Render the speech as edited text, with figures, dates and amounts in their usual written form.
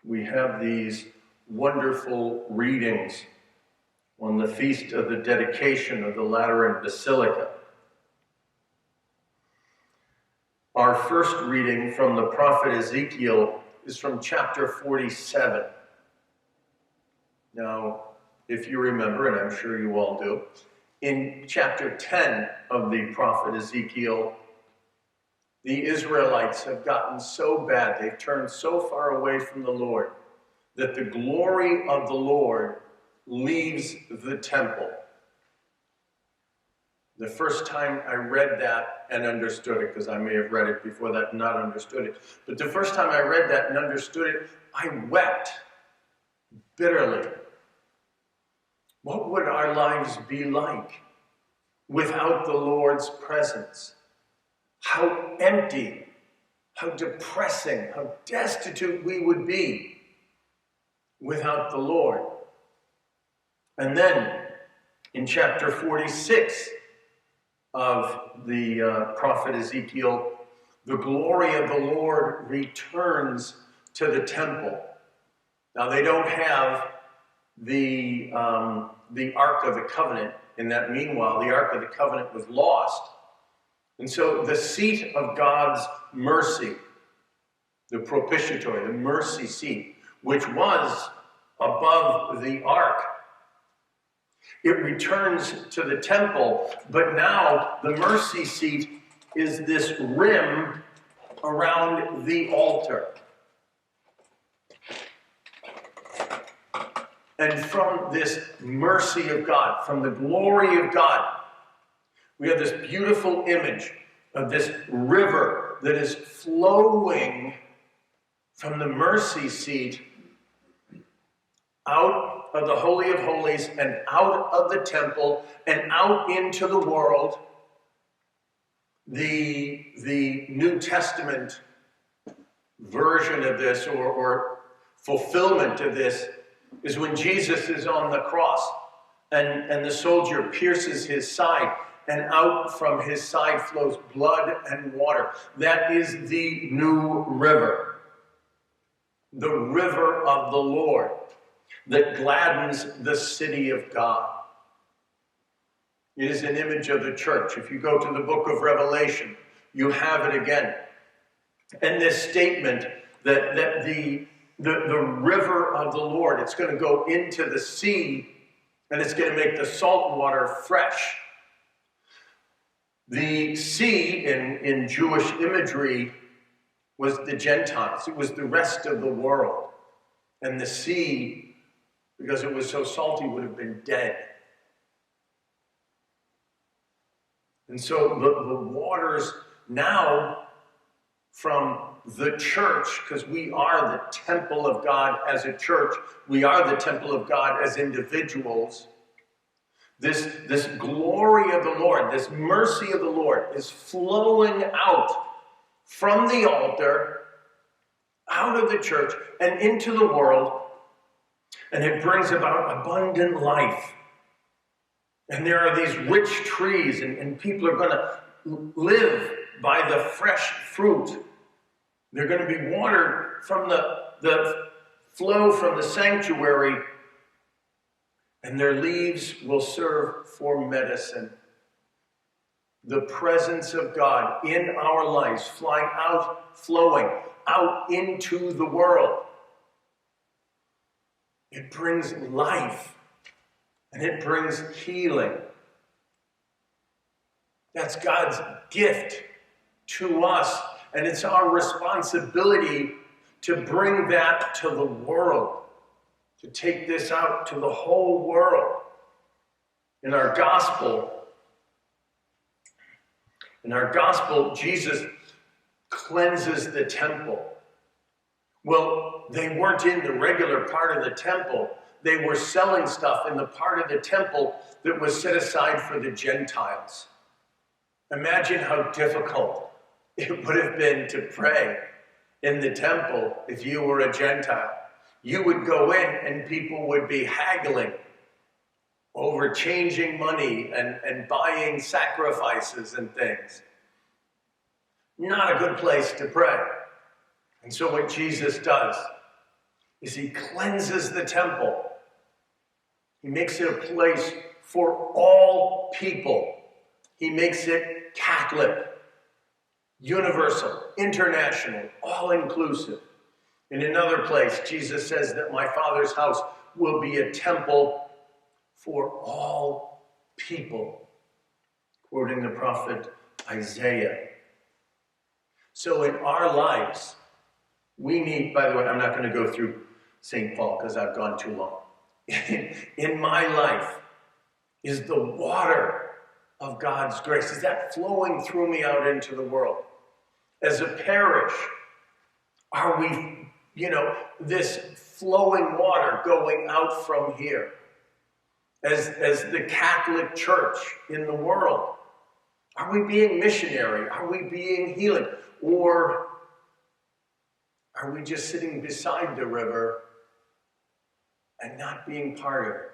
we have these wonderful readings on the feast of the dedication of the Lateran Basilica. Our first reading from the prophet Ezekiel is from chapter 47. Now, if you remember, and I'm sure you all do, in chapter 10 of the prophet Ezekiel, the Israelites have gotten so bad, they've turned so far away from the Lord, that the glory of the Lord leaves the temple. The first time I read that and understood it, because I may have read it before that and not understood it, but the first time I read that and understood it, I wept bitterly. What would our lives be like without the Lord's presence? How empty, how depressing, how destitute we would be without the Lord. And then in chapter 46 of the prophet Ezekiel, the glory of the Lord returns to the temple. Now they don't have the Ark of the Covenant in that meanwhile. The Ark of the Covenant was lost. And so the seat of God's mercy, the propitiatory, the mercy seat, which was above the ark, it returns to the temple, but now the mercy seat is this rim around the altar. And from this mercy of God, from the glory of God, we have this beautiful image of this river that is flowing from the mercy seat out of the Holy of Holies and out of the temple and out into the world. The New Testament version of this or fulfillment of this is when Jesus is on the cross and the soldier pierces his side, and out from his side flows blood and water. That is the new river. The river of the Lord that gladdens the city of God. It is an image of the church. If you go to the book of Revelation, you have it again. And this statement that the river of the Lord, it's going to go into the sea and it's going to make the salt water fresh. The sea in Jewish imagery was the Gentiles. It was the rest of the world. And the sea, because it was so salty, would have been dead. And so the waters now from the church, because we are the temple of God as a church, we are the temple of God as individuals. This glory of the Lord, this mercy of the Lord is flowing out from the altar, out of the church, and into the world, and it brings about abundant life. And there are these rich trees, and people are going to live by the fresh fruit. They're going to be watered from the flow from the sanctuary, and their leaves will serve for medicine. The presence of God in our lives, flowing out into the world. It brings life, and it brings healing. That's God's gift to us, and it's our responsibility to bring that to the world. To take this out to the whole world. In our gospel, Jesus cleanses the temple. Well, they weren't in the regular part of the temple. They were selling stuff in the part of the temple that was set aside for the Gentiles. Imagine how difficult it would have been to pray in the temple if you were a Gentile. You would go in and people would be haggling over changing money and buying sacrifices and things. Not a good place to pray. And so what Jesus does, is he cleanses the temple. He makes it a place for all people. He makes it Catholic, universal, international, all-inclusive. In another place, Jesus says that my Father's house will be a temple for all people, quoting the prophet Isaiah. So in our lives, we need, by the way, I'm not going to go through St. Paul because I've gone too long. In my life is the water of God's grace. Is that flowing through me out into the world? As a parish, are we, this flowing water going out from here? As the Catholic Church in the world, are we being missionary? Are we being healing? Or are we just sitting beside the river and not being part of it?